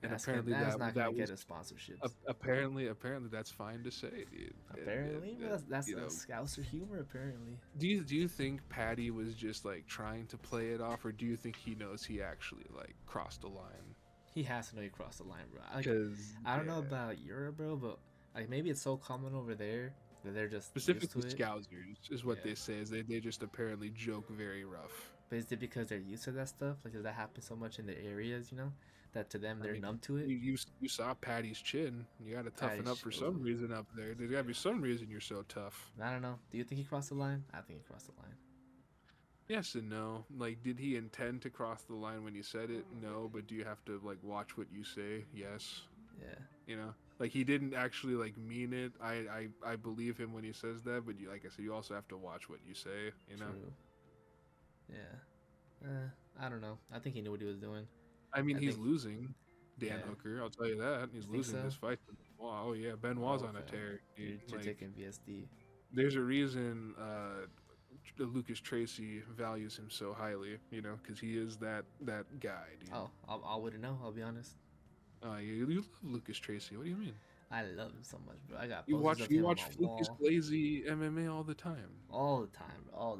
B: And
A: That's
B: apparently
A: that's not gonna
B: that
A: get
B: was
A: us sponsorships.
B: apparently that's fine to say, dude.
A: Apparently, that's
B: you know,
A: Scouser humor. Apparently,
B: do you think Patty was just like trying to play it off, or do you think he knows he actually like crossed the line?
A: he has to know he crossed the line, bro.
B: Because
A: I don't know about Europe, bro, but like maybe it's so common over there that they're just
B: specifically
A: used to it.
B: Scousers is what
A: Yeah.
B: they say. Is they just apparently joke very rough.
A: But is it because they're used to that stuff? Like, does that happen so much in the areas, that to them
B: I
A: they're
B: mean,
A: numb to it?
B: you saw Patty's chin. You got to toughen up for some reason up there. There's got to be some reason you're so tough.
A: I don't know. Do you think he crossed the line? I think he crossed the line.
B: Yes and no. Like, did he intend to cross the line when he said it? No. But do you have to like watch what you say? Yes.
A: Yeah.
B: Like he didn't actually like mean it. I believe him when he says that. But like I said, you also have to watch what you say.
A: True. Yeah. I don't know. I think he knew what he was doing.
B: I mean, he's losing. Dan Hooker, I'll tell you that. He's losing this fight. Oh yeah, Benoit's on a tear.
A: You're taking VSD.
B: There's a reason Lucas Tracy values him so highly, because he is that guy, dude.
A: Oh, I wouldn't know. I'll be honest.
B: You love Lucas Tracy. What do you mean?
A: I love him so much, bro. I got
B: you watch Lucas Blazy MMA all the time.
A: All the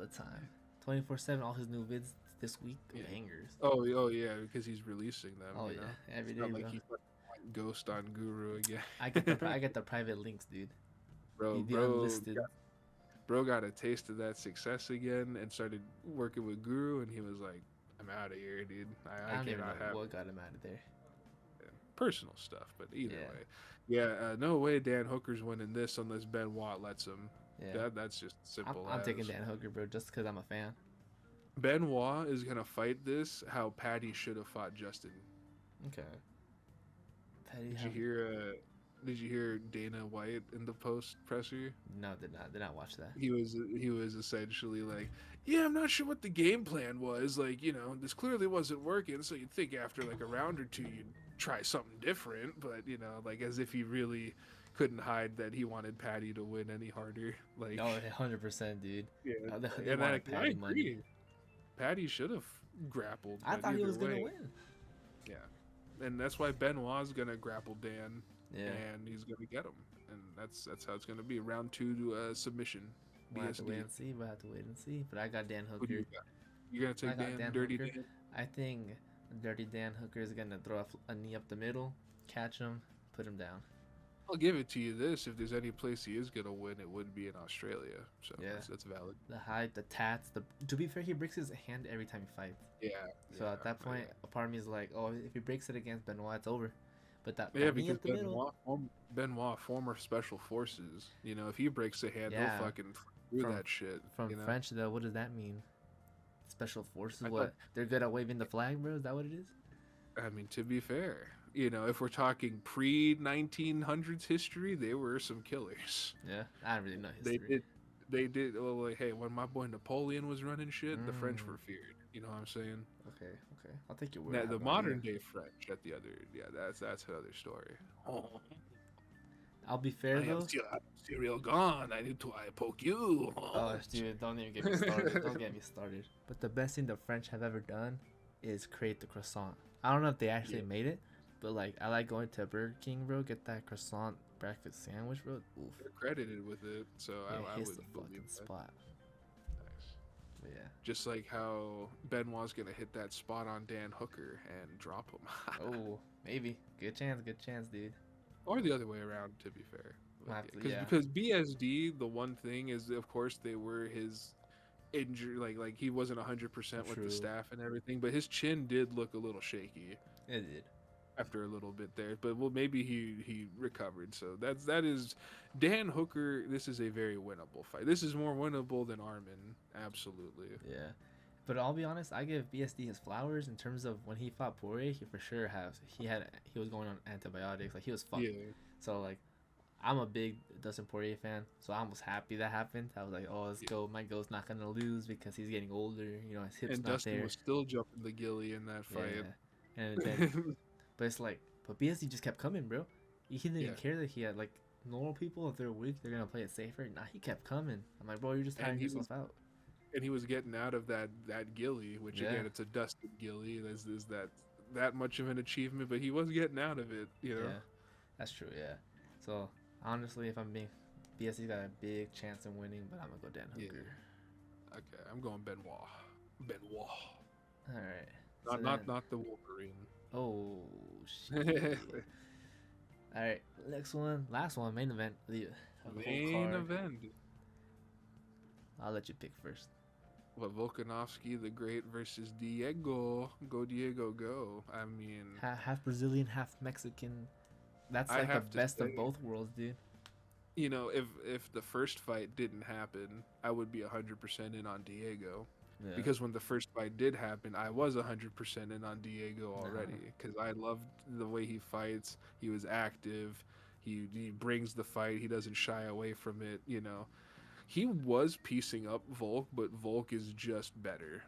A: time. 24/7. All his new vids this week, bangers.
B: Oh yeah, because he's releasing them.
A: Oh yeah, every day.
B: Not like he ghost on Guru again.
A: I get the private links, dude.
B: Bro got a taste of that success again and started working with Guru, and he was like, "I'm out of here, dude. I
A: don't even know
B: have
A: what got him out of there."
B: Yeah, personal stuff, but either way, no way Dan Hooker's winning this unless Benoit lets him. Yeah, that's just simple.
A: I'm taking Dan Hooker, bro, just because I'm a fan.
B: Benoit is gonna fight this how Patty should have fought Justin.
A: Okay.
B: Did you hear Dana White in the post presser?
A: No, did not watch that.
B: He was essentially like, yeah, I'm not sure what the game plan was. Like, this clearly wasn't working. So you'd think after like a round or two, you'd try something different. But like as if he really couldn't hide that he wanted Patty to win any harder. Like,
A: no, 100%, dude.
B: Yeah,
A: they wanted Patty money.
B: Patty should have grappled.
A: I thought he was gonna win.
B: Yeah, and that's why Benoit's gonna grapple Dan.
A: Yeah.
B: And he's gonna get him, and that's how it's gonna be. Round 2 to submission.
A: We'll have to wait and see. But I got Dan Hooker.
B: You gonna take Dan Dirty
A: Hooker.
B: Dan?
A: I think Dirty Dan Hooker is gonna throw a knee up the middle, catch him, put him down.
B: I'll give it to you this: if there's any place he is gonna win, it would be in Australia. So that's valid.
A: The height, the tats. To be fair, he breaks his hand every time he fights.
B: Yeah.
A: So at that point, a part of me is like, oh, if he breaks it against Benoit, it's over. But
B: because Benoit, former special forces, if he breaks a hand, he'll fucking do that shit.
A: From French though, what does that mean? Special forces? They're good at waving the flag, bro? Is that what it is?
B: I mean, to be fair, if we're talking pre-1900s history, they were some killers.
A: Yeah, I don't really know history.
B: They did. Well, like, hey, when my boy Napoleon was running shit, the French were feared. You know what I'm saying?
A: Okay. I'll take your word.
B: The modern day French at the other, that's another story. Oh.
A: I'll be fair though.
B: I'm serial gone. I need to poke you.
A: Oh, dude, don't even get me started. Don't get me started. But the best thing the French have ever done is create the croissant. I don't know if they actually made it, but like I like going to Burger King, bro, get that croissant breakfast sandwich, bro. Oof.
B: They're credited with it, so I would
A: the fucking spot. But yeah.
B: Just like how Benoit's gonna hit that spot on Dan Hooker and drop him.
A: Oh, maybe. Good chance, dude.
B: Or the other way around, to be fair.
A: Yeah.
B: Because BSD, the one thing is, of course, they were his injury. Like he wasn't 100% with the staff and everything, but his chin did look a little shaky.
A: It did.
B: After a little bit there, but maybe he recovered. So that is Dan Hooker. This is a very winnable fight. This is more winnable than Armin, absolutely.
A: Yeah, but I'll be honest. I give BSD his flowers in terms of when he fought Poirier. He for sure he was going on antibiotics. Like he was fucked.
B: Yeah.
A: So like, I'm a big Dustin Poirier fan, so I was happy that happened. I was like, oh, let's go. My goat's not gonna lose because he's getting older. You know, his hip's
B: And
A: not
B: Dustin
A: there.
B: was still jumping the gilly in that fight.
A: Yeah, and then, but it's like, but BSC just kept coming, bro. He didn't even
B: Yeah.
A: care that he had like normal people. If they're weak, they're gonna play it safer. Nah, he kept coming. I'm like, bro, you're just tiring yourself out.
B: And he was getting out of that gilly, which
A: Yeah.
B: again, it's a Dustin gilly. Is that much of an achievement? But he was getting out of it, you know.
A: Yeah, that's true. Yeah. So honestly, if I'm being, BSC's got a big chance in winning, but I'm gonna go Dan Hooker.
B: Yeah. Okay, I'm going Benoit. Benoit.
A: All right.
B: Not the Wolverine.
A: Oh shit. All right, next one, last one, main event. The
B: main event.
A: I'll let you pick first.
B: What, Volkanovski the Great versus Diego? Go Diego, go! I mean,
A: half Brazilian, half Mexican. That's like the best of both worlds, dude.
B: You know, if the first fight didn't happen, I would be 100% in on Diego. Yeah. Because when the first fight did happen, I was 100% in on Diego already. Because I loved the way he fights. He was active. He brings the fight. He doesn't shy away from it. You know, he was piecing up Volk, but Volk is just better.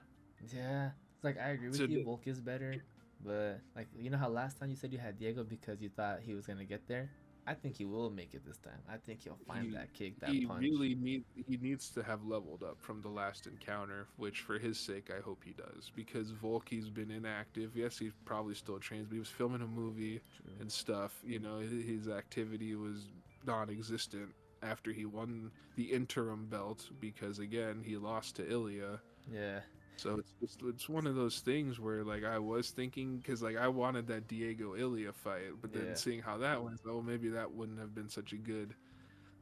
A: Yeah, it's like I agree with you. Volk is better, but like you know how last time you said you had Diego because you thought he was gonna get there. I think he will make it this time. I think he'll find that kick, that punch.
B: He needs to have leveled up from the last encounter, which for his sake, I hope he does. Because Volky's been inactive. Yes, he probably still trains, but he was filming a movie and stuff. You know, his activity was non-existent after he won the interim belt because, again, he lost to Ilya.
A: Yeah.
B: So it's one of those things where like I was thinking because like I wanted that Diego Ilya fight, but then seeing how that went, oh maybe that wouldn't have been such a good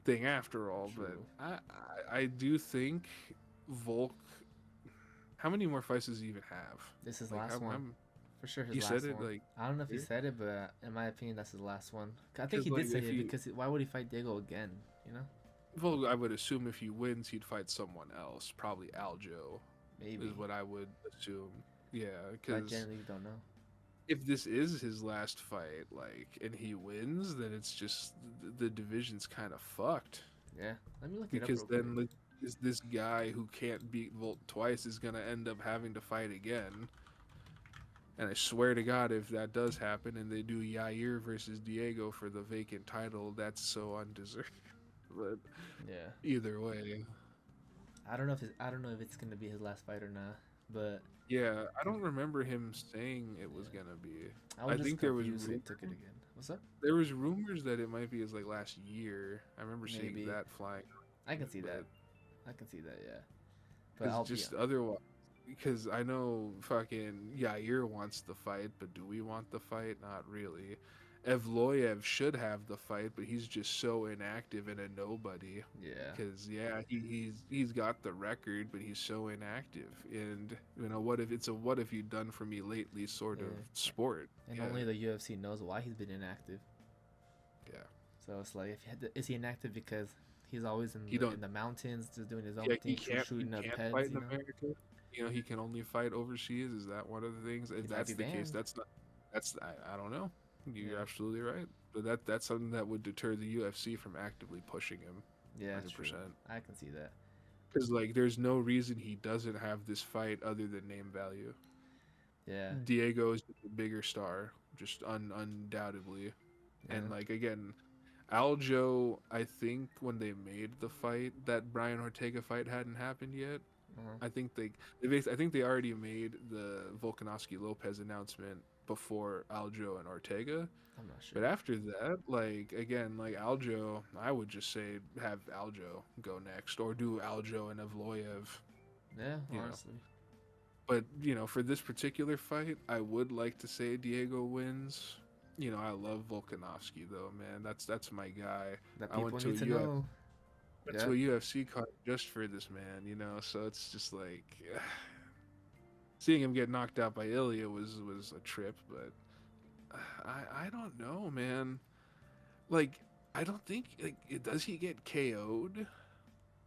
B: thing after all. True. But I do think Volk. How many more fights does he even have?
A: This is last one. For sure, his
B: he
A: last
B: said it
A: one.
B: like
A: I don't know if he said it, but in my opinion, that's his last one. I think he did say it because why would he fight Diego again? You know.
B: Well, I would assume if he wins, he'd fight someone else, probably Aljo. Maybe is what I would assume. Yeah, because
A: I generally don't know.
B: If this is his last fight, like, and he wins, then it's just the division's kind of fucked.
A: Yeah, let me look it up.
B: Because then this guy who can't beat Volt twice is gonna end up having to fight again. And I swear to God, if that does happen and they do Yair versus Diego for the vacant title, that's so undeserved. But
A: yeah,
B: either way.
A: I don't know if it's gonna be his last fight or not, but
B: yeah, I don't remember him saying it was gonna be.
A: I think there was took it again. What's up?
B: There was rumors that it might be his like last year. I remember seeing that flying.
A: I can see that. I can see that. Yeah, but
B: I'll just otherwise because I know fucking Yair wants the fight, but do we want the fight? Not really. Evloev should have the fight, but he's just so inactive and a nobody.
A: Yeah.
B: Because he's got the record, but he's so inactive. And you know what if you done for me lately sort of sport.
A: And only the UFC knows why he's been inactive.
B: Yeah.
A: So it's like is he inactive because he's always in the mountains just doing his own thing, shooting up heads?
B: Fight in America. You know he can only fight overseas. Is that one of the things? If that's the case, I don't know. You're absolutely right, but that's something that would deter the UFC from actively pushing him.
A: Yeah, 100%. True. I can see that.
B: Because like, there's no reason he doesn't have this fight other than name value.
A: Yeah,
B: Diego is a bigger star, just undoubtedly, and like again, Aljo. I think when they made the fight, that Brian Ortega fight hadn't happened yet. I think they already made the Volkanovski Lopes announcement before Aljo and Ortega.
A: I'm not sure.
B: But after that, like again, like Aljo, I would just say have Aljo go next or do Aljo and Evloev.
A: Yeah, honestly.
B: But, you know, for this particular fight, I would like to say Diego wins. You know, I love Volkanovski though, man. That's my guy.
A: I went to a
B: UFC card just for this man, you know, so it's just like seeing him get knocked out by Ilya was a trip, but I don't know, man. Like, I don't think does he get KO'd?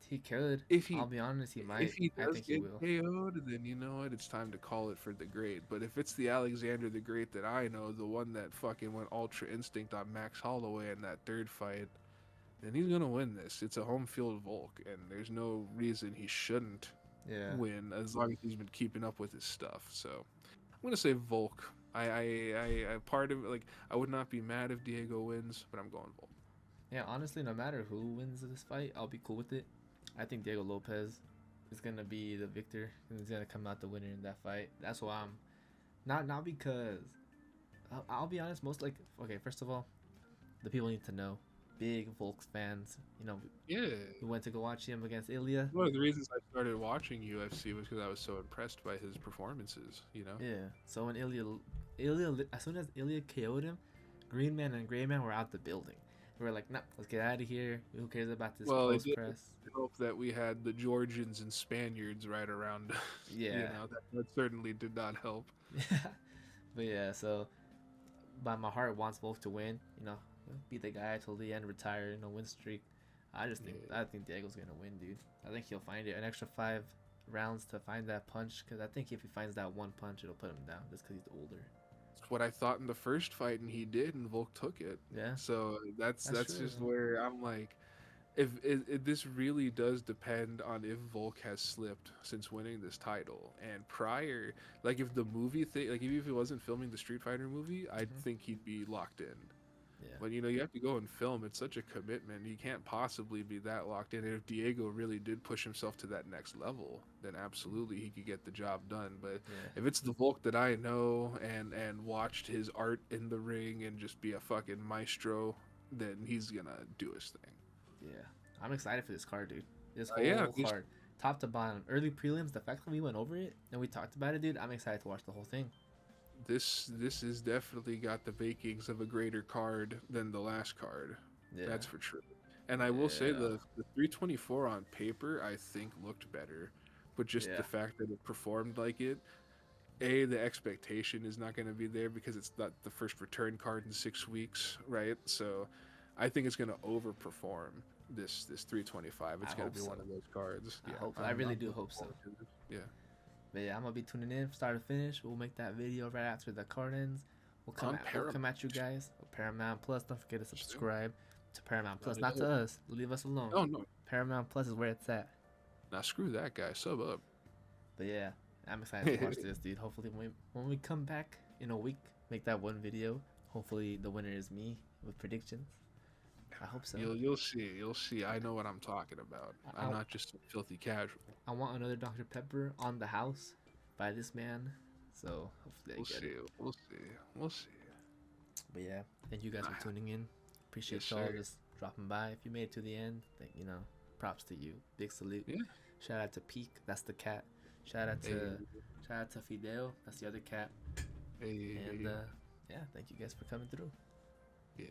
A: He could. I'll be honest, he might.
B: If he does
A: he
B: will. KO'd, then you know what? It's time to call it for the Great. But if it's the Alexander the Great that I know, the one that fucking went Ultra Instinct on Max Holloway in that third fight, and he's gonna win this. It's a home field Volk, and there's no reason he shouldn't
A: Yeah.
B: win as long as he's been keeping up with his stuff. So I'm gonna say Volk. I part of it, like, I would not be mad if Diego wins, but I'm going Volk.
A: Yeah, honestly, no matter who wins this fight, I'll be cool with it. I think Diego Lopez is gonna be the victor, and he's gonna come out the winner in that fight. That's why I'm not because I'll be honest. Most like okay, first of all, the people need to know. Big Volks fans,
B: Yeah.
A: we went to go watch him against Ilya.
B: One of the reasons I started watching UFC was because I was so impressed by his performances.
A: Yeah. So when as soon as Ilya KO'd him, Green Man and Gray Man were out the building. We were like, nah, let's get out of here. Who cares about this post press?
B: I hope that we had the Georgians and Spaniards right around.
A: Yeah.
B: That certainly did not help.
A: But yeah, so but my heart wants Volk to win. Be the guy till the end, retire, win streak. I think Diego's gonna win, dude. I think he'll find it an extra 5 rounds to find that punch, because I think if he finds that one punch, it'll put him down just because he's older.
B: It's what I thought in the first fight, and he did, and Volk took it.
A: Yeah.
B: So that's just
A: true.
B: where I'm like, if this really does depend on if Volk has slipped since winning this title, and prior, like if the movie thing, like even if he wasn't filming the Street Fighter movie, I think he'd be locked in.
A: Yeah.
B: But you have to go and film. It's such a commitment. He can't possibly be that locked in. And if Diego really did push himself to that next level, then absolutely he could get the job done. But if it's the Volk that I know and watched his art in the ring and just be a fucking maestro, then he's gonna do his thing.
A: Yeah, I'm excited for this card, dude. This whole card, top to bottom, early prelims. The fact that we went over it and we talked about it, dude. I'm excited to watch the whole thing.
B: This is definitely got the makings of a greater card than the last card. Yeah. That's for sure. And I will say the 324 on paper I think looked better, but just the fact that it performed like it, the expectation is not going to be there because it's not the first return card in 6 weeks, right? So I think it's going to overperform this 325. It's going to be one of those cards.
A: I really do hope so.
B: Yeah.
A: But yeah, I'm gonna be tuning in start to finish. We'll make that video right after the card ends. We'll come at you guys. Paramount Plus. Don't forget to subscribe to Paramount Plus. Not to us. Leave us alone.
B: Oh no.
A: Paramount Plus is where it's at.
B: Now screw that guy. Sub up.
A: But yeah, I'm excited to watch this, dude. Hopefully when we come back in a week, make that one video. Hopefully the winner is me with predictions. I hope so.
B: You'll see. I know what I'm talking about. I'm not just a filthy casual.
A: I want another Dr. Pepper on the house by this man. So hopefully
B: We'll see.
A: But yeah, thank you guys for tuning in. Appreciate y'all just dropping by. If you made it to the end, props to you. Big salute.
B: Yeah.
A: Shout out to Peak. That's the cat. Shout out to Fidel. That's the other cat.
B: Hey.
A: And thank you guys for coming through.
B: Yeah.